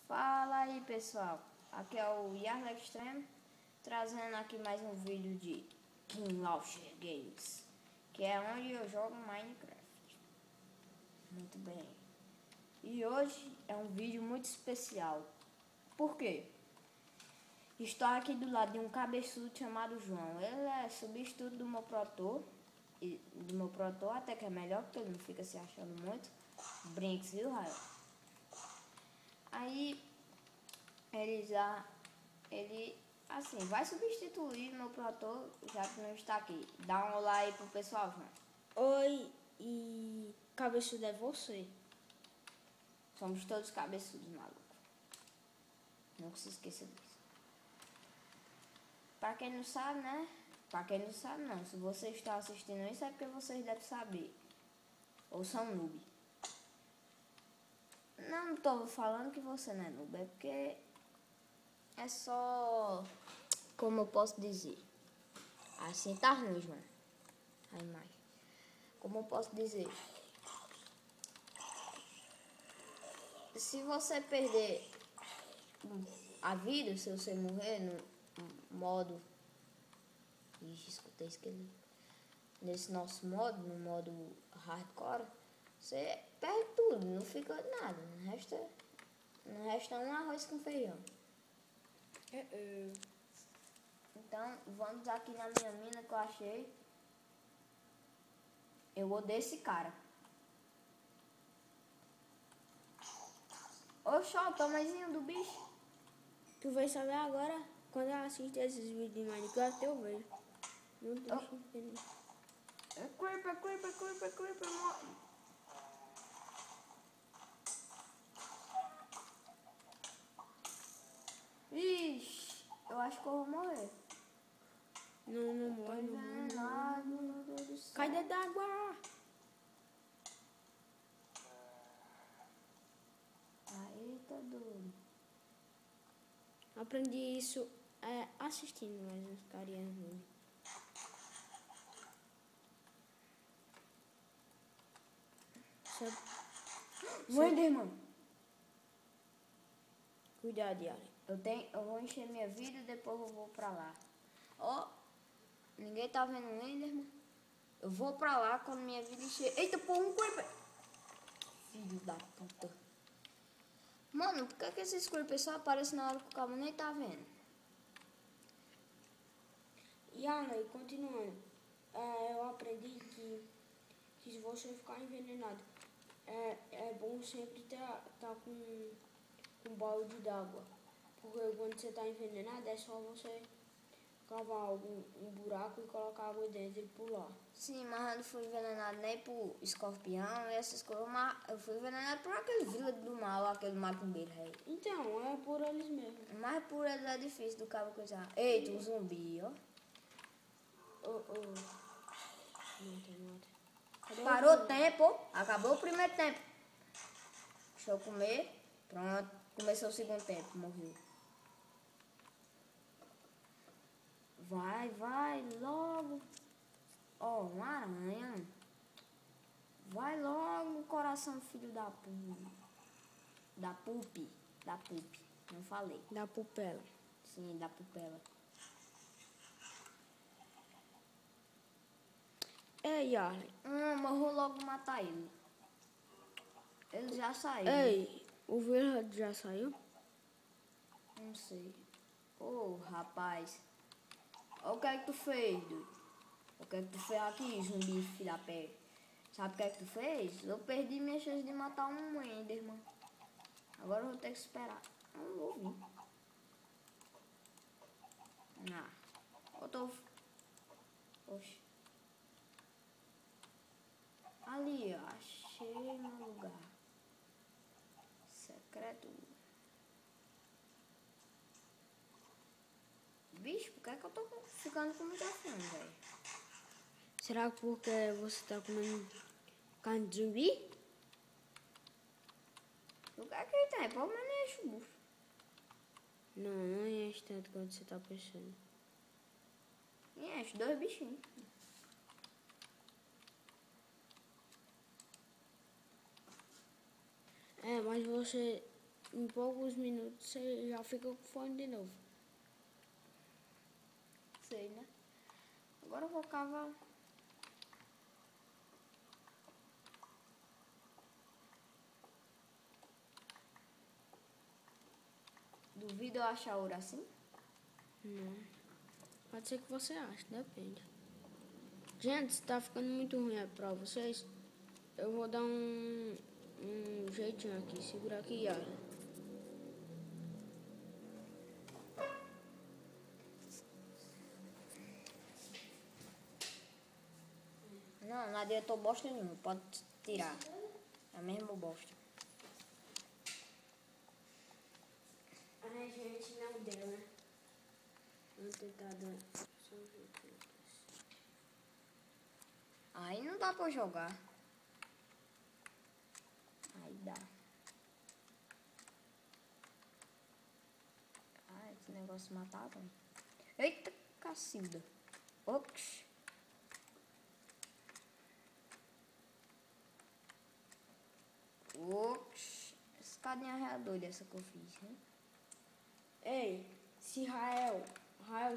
Fala aí pessoal, aqui é o Yarley Extreme, trazendo aqui mais um vídeo de King Launcher Games, que é onde eu jogo Minecraft. Muito bem. E hoje é um vídeo muito especial. Por quê? Estou aqui do lado de um cabeçudo chamado João. Ele é substituto do meu Protor, até que é melhor, porque ele não fica se achando muito. Brinks, viu, Raio? Aí ele assim vai substituir meu Protor, já que não está aqui. Dá um olá aí pro pessoal, João. Oi, e cabeçudo é você? Somos todos cabeçudos, maluco. Nunca se esqueça disso. Pra quem não sabe, né? Pra quem não sabe não, se você está assistindo isso é porque vocês devem saber. Ou são noob. Não tô falando que você não é noob, é porque é só, como eu posso dizer, assim tá ruim, João, a imagem. Como eu posso dizer, se você perder a vida, se você morrer no modo, ixi, escutei esqueleto, nesse nosso modo, no modo hardcore, você perde tudo, não fica nada, não resta um arroz com feijão. Então, vamos aqui na minha mina que eu achei. Eu odeio esse cara. Oxe, ó, o tamanhozinho do bicho. Tu vai saber agora, quando eu assisto esses vídeos de Minecraft, eu vejo. Não deixa eu entender. É creeper, morre. Ixi, eu acho que eu vou morrer. Não morre, não morre. Meu Deus do céu. Cai dentro d'água! Aí tá doido. Aprendi isso assistindo mais uns carinhas dele. Enderman. Cuidado, Yara. Eu vou encher minha vida e depois eu vou pra lá. Ó, ninguém tá vendo o Enderman. Eu vou pra lá quando minha vida encher. Eita, pô, um creeper. Filho da puta. Mano, por que esses creepers só aparecem na hora que o cabo nem tá vendo? Yara, e continuando. Eu aprendi que se você ficar envenenado, é bom sempre tá com um balde d'água. Porque quando você tá envenenado, é só você cavar um buraco e colocar água dentro e pular. Sim, mas eu não fui envenenado nem por escorpião e essas coisas, mas eu fui envenenado por aquele vila do mal, aquele macumbeiro aí. Então, é por eles mesmo. Mas por eles é difícil do cabo coisar. Eita, um zumbi, ó. Mata. Parou o tempo, acabou o primeiro tempo. Deixa eu comer. Pronto, começou o segundo tempo, morreu. Vai logo. Ó, uma aranha. Vai logo, coração, filho da pupa. Da pupi. Não falei. Da pupela. Sim, da pupela. Ei, Yarley. Mas eu vou logo matar ele. Ele já saiu. Ei, o verde já saiu? Não sei. Ô, rapaz. Olha o que é que tu fez, doido? O que é que tu fez aqui, zumbi, filho da pé? Sabe o que é que tu fez? Eu perdi minha chance de matar um Enderman. Agora eu vou ter que esperar. Eu não vou vir. Eu tô... Oxe. Ali, ó. Achei meu lugar. Secreto. Bicho, por que é que eu tô ficando com muita fome, velho? Será que porque você tá comendo carne de zumbi? O que é que tem? Pô, mas nem enche o bucho. Não enche tanto quanto você tá pensando. E enche 2 bichinhos. Mas você em poucos minutos você já fica com fome de novo. Sei, né? Agora eu vou cavar. Duvido eu achar ouro assim? Não. Pode ser que você ache, depende. Gente, se tá ficando muito ruim pra vocês, eu vou dar um jeitinho aqui. Segura aqui, olha. Não, não adiantou bosta nenhuma. Pode tirar. É a mesma bosta. Ai, gente, não deu, né? Vou tentar dar só um jeitinho. Aí não dá pra jogar. Aí dá. Ah, esse negócio matava. Eita, cacilda. Ops. Ops. Escadinha é doida essa que eu fiz, né? Ei, se Rael,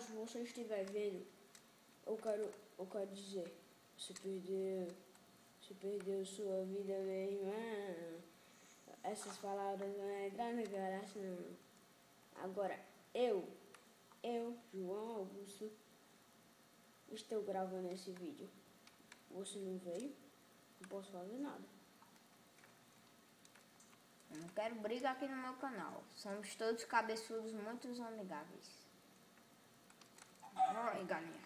se você estiver vendo, eu quero dizer, você perdeu sua vida, minha irmã. Essas palavras não entram no coração. Agora, eu, João Augusto, estou gravando esse vídeo. Você não veio? Não posso fazer nada. Eu não quero briga aqui no meu canal. Somos todos cabeçudos muito amigáveis. Oi, galinha.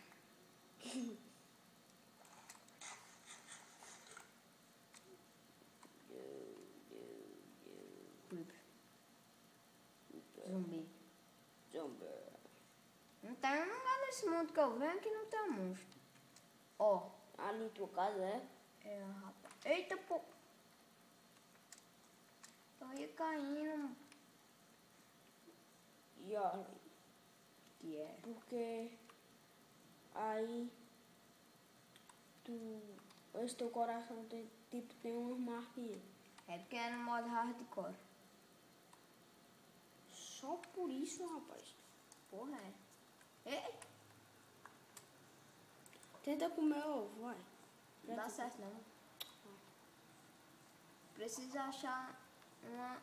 Zumbi. Não tem um lugar nesse mundo que eu venho que não tem um monstro. Ó. Ali tua casa é? É, rapaz. Eita, pô. Eu ia caindo. E olha, Que é? porque aí esse teu coração tem umas marquinhas. É porque é no modo hardcore. Só por isso, rapaz. Porra, é. Ei, Tenta comer ovo, vai. não dá certo não. Precisa achar uma...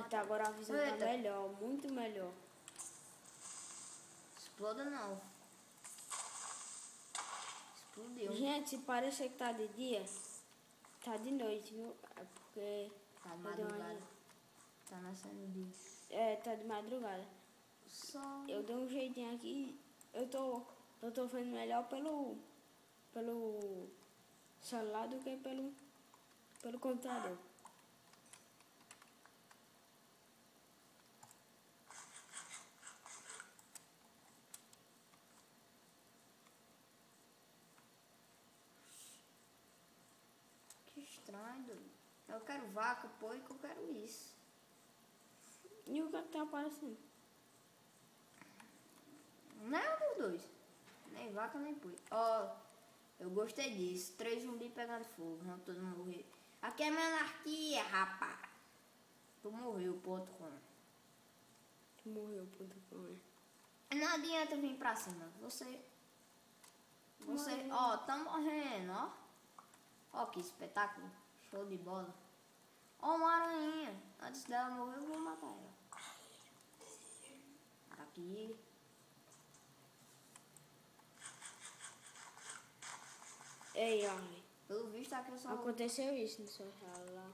Tá, agora a visão tá melhor, muito melhor. Exploda não. Explodiu. Gente, se parecer que tá de dia, tá de noite, viu? É porque... Tá madrugada. Tá nascendo o dia. É, tá de madrugada. Só... Eu dei um jeitinho aqui, eu tô vendo melhor pelo celular do que pelo computador. Que estranho, doido. Eu quero vaca, porco, eu quero isso. E o que é que tá aparecendo? Nenhum dos dois. Nem vaca, nem porco. Ó, eu gostei disso. 3 zumbis pegando fogo, vão todos morrer. Aqui é minha anarquia, rapaz. Tu morreu, ponto com. Tu morreu, puta coisa. Não adianta vir pra cima. Você, ó, tá morrendo, ó. Ó que espetáculo. Show de bola. Ó uma aranha. Antes dela morrer, eu vou matar ela. Aqui. Ei, Arley. Pelo visto aqui eu só... Aconteceu isso no seu celular.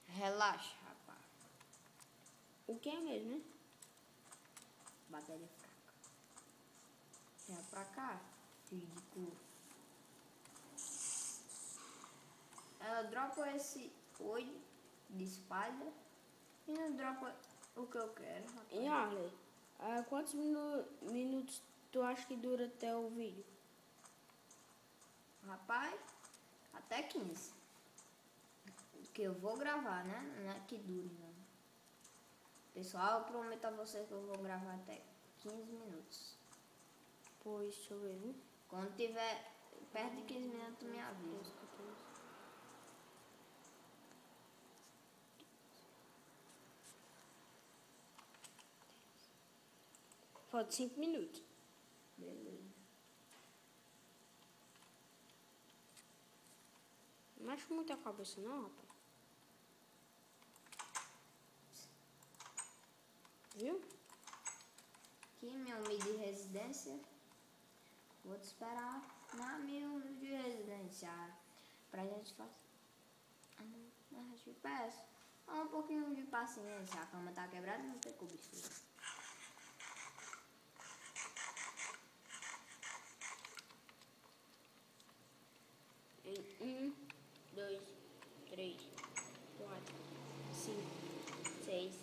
Relaxa, rapaz. O que é mesmo, né? Bateria fraca. Vem pra cá, filho de cu. Ela dropa esse oi de espalha e não dropa o que eu quero, rapaz. E Arley, quantos minutos tu acha que dura até o vídeo? Rapaz, até 15. Que eu vou gravar, né? Não é que dure, não. Pessoal, eu prometo a vocês que eu vou gravar até 15 minutos. Pois, deixa eu ver, viu? Quando tiver perto de 15 minutos, me avisa. Falta 5 minutos. Beleza. Não mexe muito a cabeça não, rapaz. Viu? Aqui, meu meio de residência. Vou te esperar na meu de residência. Pra gente fazer. Mas te peço. Um pouquinho de paciência. A cama tá quebrada e não tem cobertura. Em 1, 2, 3, 4, 5, 6,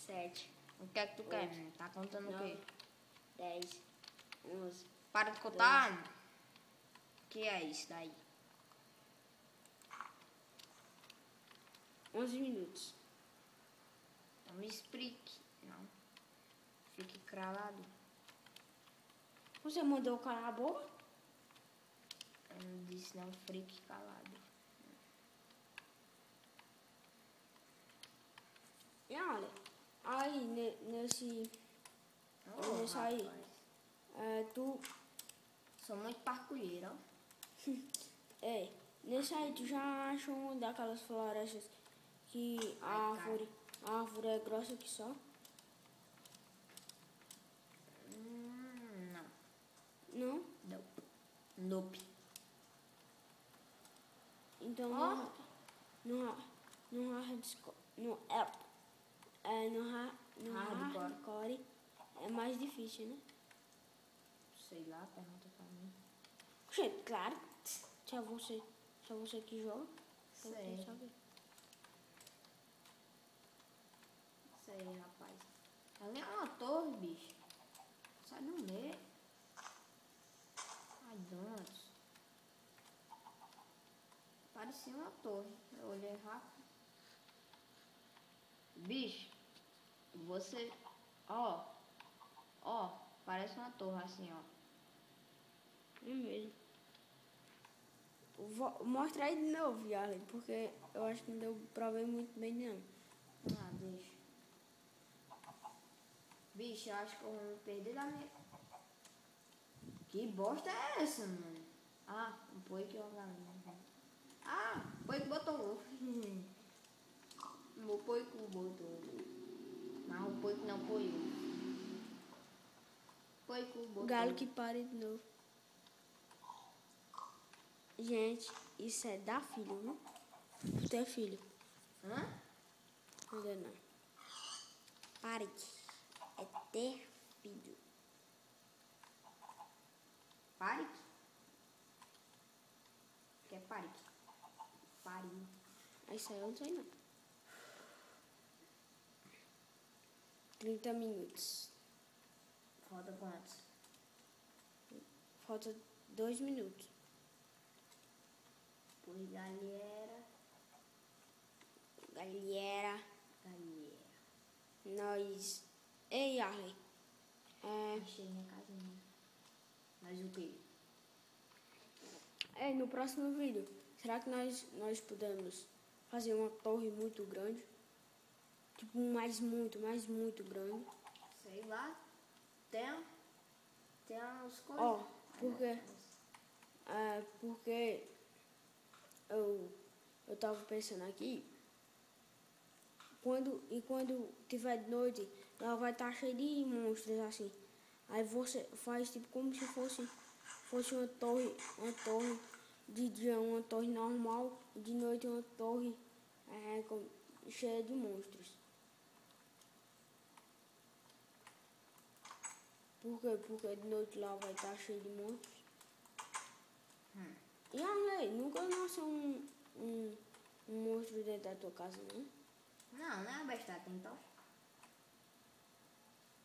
7. O que é que tu quer, menino? Tá contando o quê? 10, 11. Para de contar. O que é isso daí? 11 minutos. Não me explique. Não. Fique cravado. Você mandou calar a boca? Eu não disse não, fique calado. E olha, aí nesse aí, tu... Sou muito parkour, ó. Nesse aí tu já achou uma daquelas florestas que a árvore é grossa que só? Não. Não? Não. Nope. Então no hardcore é mais difícil, né? Sei lá, pergunta pra mim. Gente, claro, se é você que joga, eu Sei. quero saber. Sei, rapaz. Ali é uma torre, bicho. Sai do meio. Ai, donos. Parecia uma torre. Eu olhei rápido. Bicho, você... Ó, parece uma torre assim, ó. É mesmo. Mostra aí de novo, Yarley, porque eu acho que não deu pra ver muito bem, não. Ah, deixa. Bicho, eu acho que eu vou me perder da minha... Que bosta é essa, mano? Ah, o boi que organiza. Ah, o boi que botou ovo. O boi que botou ovo. Mas o boi que não põe ovo. Boi que botou Galo que pare de novo. Gente, isso é dar filho, né? Ter filho. Hã? Ainda não. Pare. É ter filho. Parique? O que é parique? Parinho. Isso aí eu não sei não. 30 minutos. Falta quantos? Falta 2 minutos. Pois galera. Galera. Nós... Ei, Arley. Achei minha casinha. Mas o quê? No próximo vídeo, será que nós podemos fazer uma torre muito grande? Tipo, mais muito grande. Sei lá. Tem umas coisas. Ó, porque eu tava pensando aqui, quando tiver de noite, ela vai estar cheia de monstros assim. Aí você faz tipo como se fosse uma torre de dia uma torre normal e de noite uma torre cheia de monstros. Por quê? Porque de noite lá vai estar cheio de monstros. E a nunca nasceu um monstro dentro da tua casa, não? Não é besta, tem então.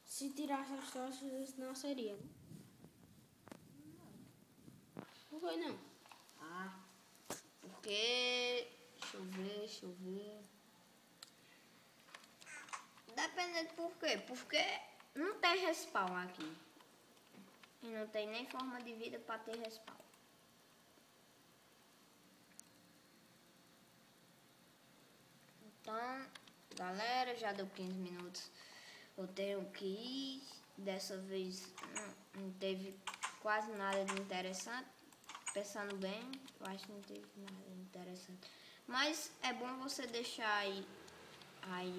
Se tirasse as tochas, nasceria, né? Por que não? Ah, porque... Deixa eu ver. Dependendo por quê? Porque não tem respawn aqui. E não tem nem forma de vida pra ter respawn. Então, galera, já deu 15 minutos. Eu tenho que ir. Dessa vez não teve quase nada de interessante. Pensando bem, eu acho que não teve nada de interessante. Mas é bom você deixar aí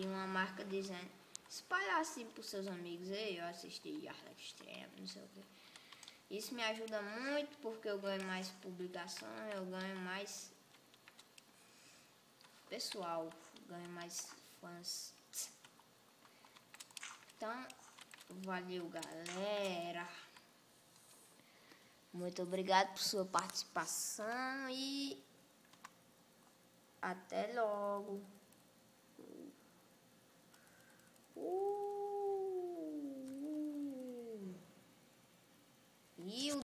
uma marca dizendo, espalhar assim pros seus amigos. Ei, eu assisti Yarra Extreme, não sei o que. Isso me ajuda muito porque eu ganho mais publicação, eu ganho mais pessoal, ganho mais fãs. Então, valeu, galera. Muito obrigado por sua participação e até logo. E o